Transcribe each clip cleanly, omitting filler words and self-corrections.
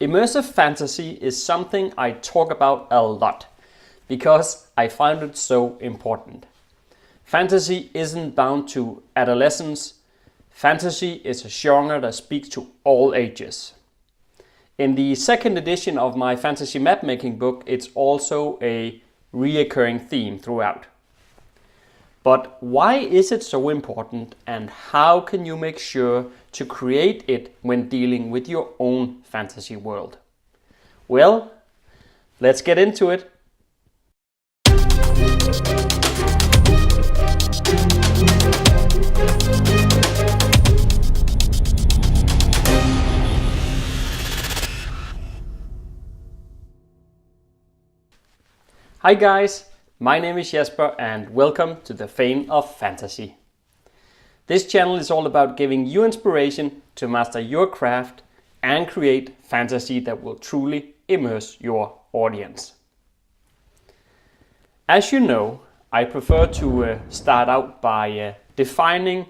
Immersive fantasy is something I talk about a lot because I find it so important. Fantasy isn't bound to adolescence. Fantasy is a genre that speaks to all ages. In the second edition of my fantasy mapmaking book, it's also a reoccurring theme throughout. But why is it so important, and how can you make sure to create it when dealing with your own fantasy world? Well, let's get into it. Hi guys, my name is Jesper and welcome to the Fane of Fantasy. This channel is all about giving you inspiration to master your craft and create fantasy that will truly immerse your audience. As you know, I prefer to start out by defining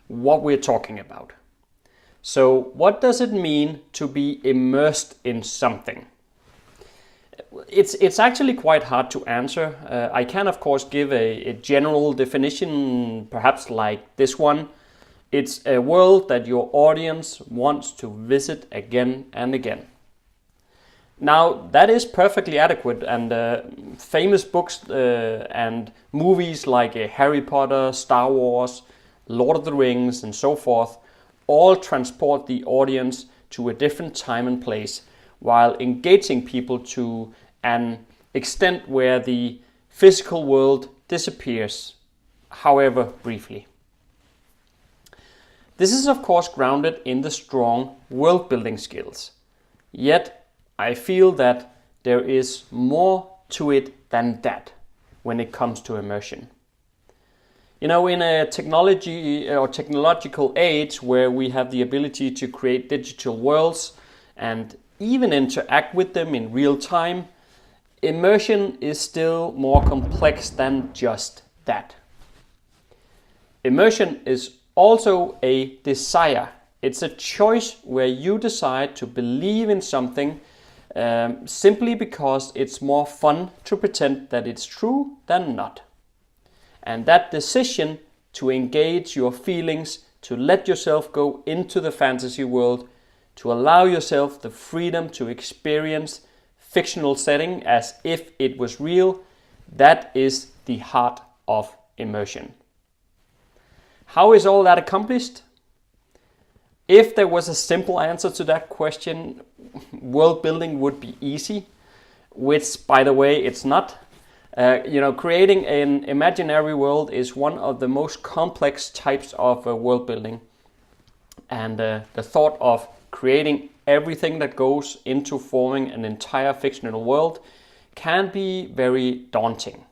what we're talking about. So what does it mean to be immersed in something? It's actually quite hard to answer. I can of course give a general definition, perhaps like this one. It's a world that your audience wants to visit again and again. Now that is perfectly adequate, and famous books and movies like Harry Potter, Star Wars, Lord of the Rings and so forth all transport the audience to a different time and place, while engaging people to an extent where the physical world disappears, however briefly. This is of course grounded in the strong world building skills. Yet I feel that there is more to it than that when it comes to immersion. You know, in a technological age where we have the ability to create digital worlds and even interact with them in real time, immersion is still more complex than just that. Immersion is also a desire. It's a choice where you decide to believe in something simply because it's more fun to pretend that it's true than not. And that decision to engage your feelings, to let yourself go into the fantasy world, to allow yourself the freedom to experience fictional setting as if it was real, that is the heart of immersion. How is all that accomplished? If there was a simple answer to that question, world building would be easy, which by the way it's not. Creating an imaginary world is one of the most complex types of world building, and the thought of creating everything that goes into forming an entire fictional world can be very daunting.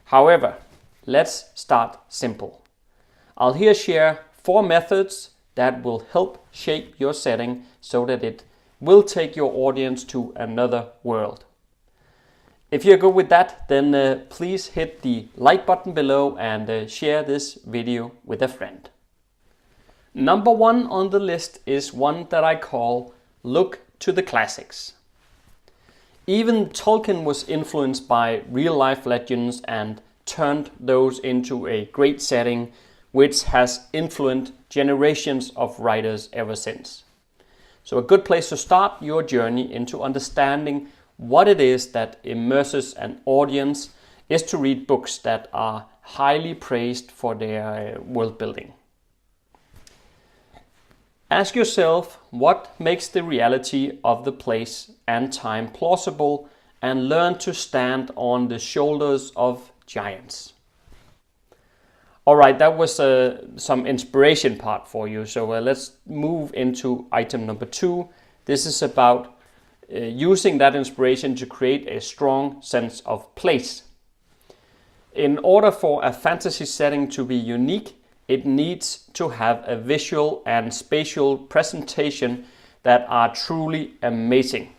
However, let's start simple. I'll here share 4 methods that will help shape your setting so that it will take your audience to another world. If you're good with that, then please hit the like button below and share this video with a friend. Number 1 on the list is one that I call look to the classics. Even Tolkien was influenced by real-life legends and turned those into a great setting, which has influenced generations of writers ever since. So a good place to start your journey into understanding what it is that immerses an audience is to read books that are highly praised for their world building. Ask yourself what makes the reality of the place and time plausible, and learn to stand on the shoulders of giants. Alright, that was some inspiration part for you, so let's move into item number 2. This is about using that inspiration to create a strong sense of place. In order for a fantasy setting to be unique, it needs to have a visual and spatial presentation that are truly amazing.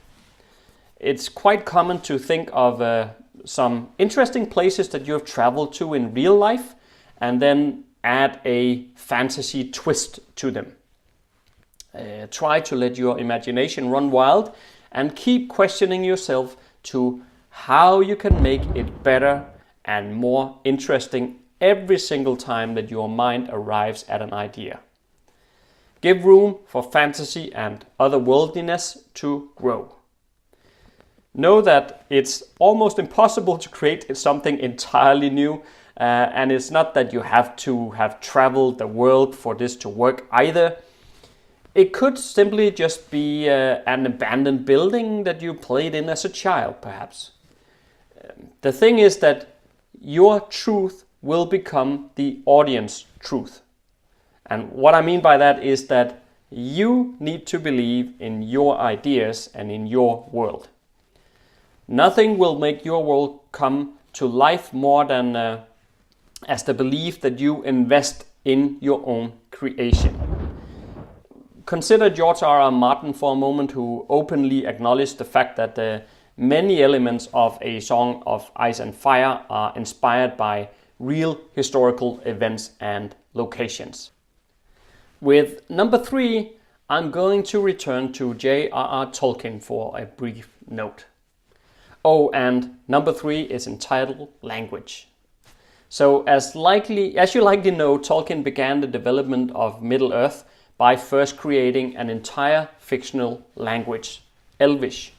It's quite common to think of some interesting places that you have traveled to in real life and then add a fantasy twist to them. Try to let your imagination run wild and keep questioning yourself to how you can make it better and more interesting every single time that your mind arrives at an idea. Give room for fantasy and otherworldliness to grow. Know that it's almost impossible to create something entirely new, and it's not that you have to have traveled the world for this to work either. It could simply just be an abandoned building that you played in as a child, perhaps. The thing is that your truth will become the audience truth. And what I mean by that is that you need to believe in your ideas and in your world. Nothing will make your world come to life more than as the belief that you invest in your own creation. Consider George R.R. Martin for a moment, who openly acknowledged the fact that many elements of A Song of Ice and Fire are inspired by real historical events and locations. With number 3, I'm going to return to J.R.R. Tolkien for a brief note. Oh, and number 3 is entitled Language. So as you likely know, Tolkien began the development of Middle-earth by first creating an entire fictional language, Elvish.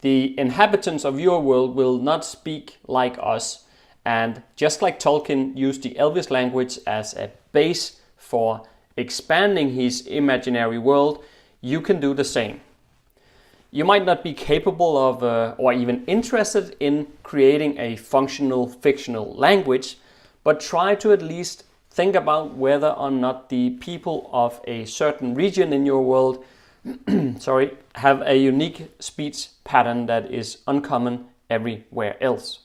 The inhabitants of your world will not speak like us, and just like Tolkien used the Elvish language as a base for expanding his imaginary world, you can do the same. You might not be capable of or even interested in creating a functional fictional language, but try to at least think about whether or not the people of a certain region in your world have a unique speech pattern that is uncommon everywhere else.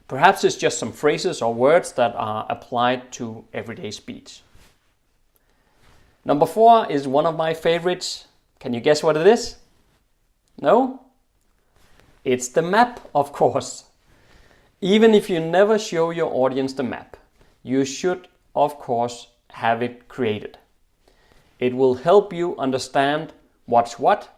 Perhaps it's just some phrases or words that are applied to everyday speech. Number 4 is one of my favorites. Can you guess what it is? No? It's the map, of course. Even if you never show your audience the map, you should, of course, have it created. It will help you understand what's what.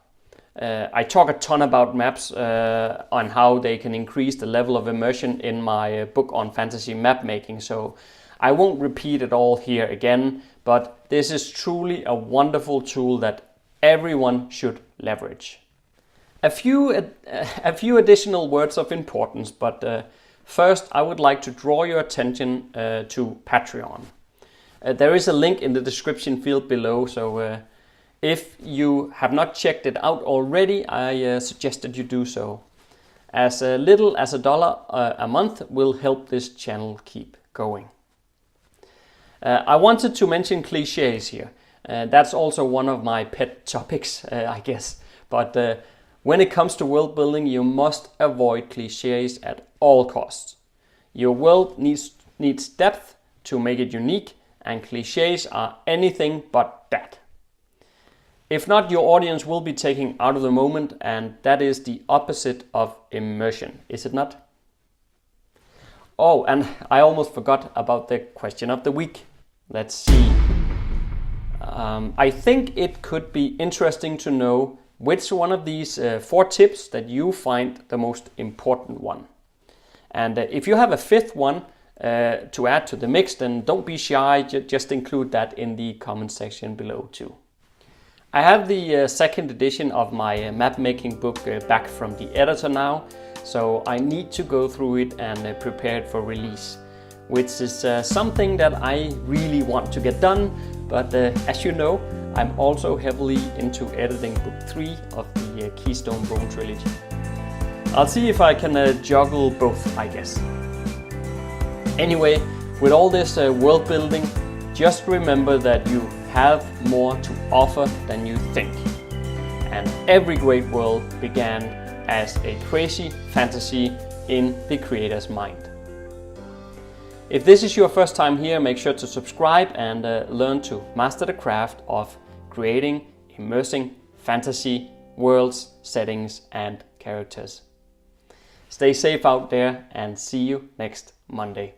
I talk a ton about maps on how they can increase the level of immersion in my book on fantasy map making, so I won't repeat it all here again, but this is truly a wonderful tool that everyone should leverage. A few additional words of importance, but first I would like to draw your attention to Patreon. There is a link in the description field below, so if you have not checked it out already, I suggest that you do so. As little as $1 a month will help this channel keep going. I wanted to mention cliches here. That's also one of my pet topics, I guess. But when it comes to world building, you must avoid cliches at all costs. Your world needs depth to make it unique, and cliches are anything but that. If not, your audience will be taken out of the moment, and that is the opposite of immersion, is it not? Oh, and I almost forgot about the question of the week. Let's see. I think it could be interesting to know which one of these 4 tips that you find the most important one. And if you have a 5th one to add to the mix, then don't be shy, just include that in the comment section below too. I have the 2nd edition of my map making book back from the editor now, so I need to go through it and prepare it for release, which is something that I really want to get done, but as you know, I'm also heavily into editing book 3 of the KEYSTONE Bone Trilogy. I'll see if I can juggle both, I guess. Anyway, with all this world building, just remember that you have more to offer than you think. And every great world began as a crazy fantasy in the creator's mind. If this is your first time here, make sure to subscribe and learn to master the craft of creating immersing fantasy worlds, settings, and characters. Stay safe out there and see you next Monday.